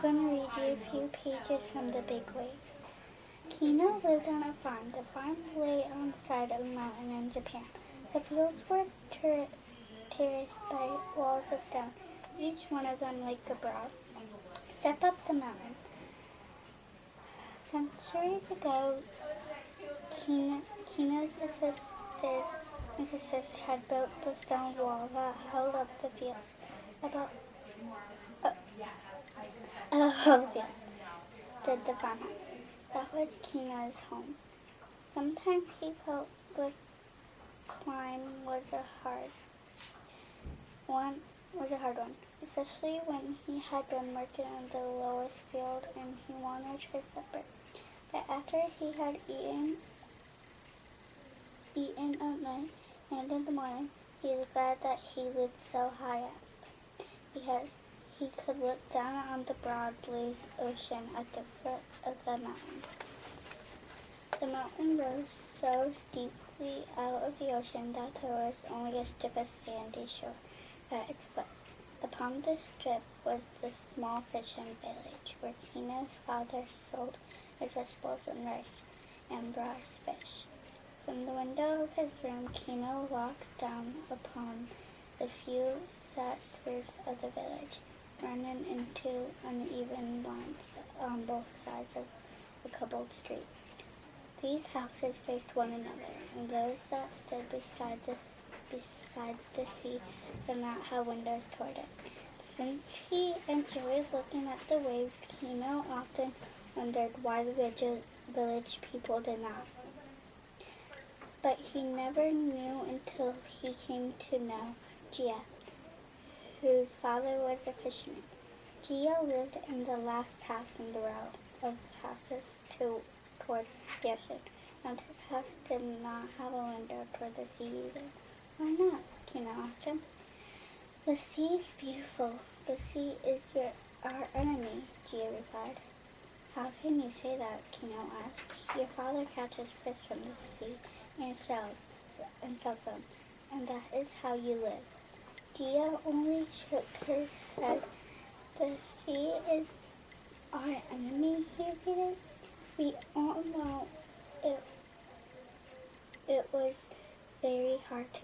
going to read you a few pages from the big wave. Kino lived on a farm. The farm lay on the side of a mountain in Japan. The fields were terraced by walls of stone, each one of them like a broad step up the mountain. Centuries ago, Kino's ancestors had built the stone wall that held up the fields. Above all the fields stood the farmhouse. That was Kino's home. Sometimes he felt the climb was a hard one, especially when he had been working in the lowest field and he wanted his supper. But after he had eaten at night and in the morning, he was glad that he lived so high up, because he could look down on the broad blue ocean at the foot of the mountain. The mountain rose so steeply out of the ocean that there was only a strip of sandy shore at its foot. Upon the strip was the small fishing village where Kino's father sold vegetables and rice and brought fish. From the window of his room, Kino looked down upon the few thatched roofs of the village, running into uneven lines on both sides of the cobbled street. These houses faced one another, and those that stood beside the sea did not have windows toward it. Since he enjoyed looking at the waves, Kino often wondered why the village people did not. But he never knew until he came to know Gia, whose father was a fisherman. Gia lived in the last house in the row of houses toward the ocean, and his house did not have a window toward the sea either. Why not? Kino asked him. The sea is beautiful. The sea is our enemy, Gia replied. How can you say that? Kino asked. Your father catches fish from the sea and sells them, and that is how you live. Gia only shook his head. The sea is our enemy, he repeated. We all know it was very hard to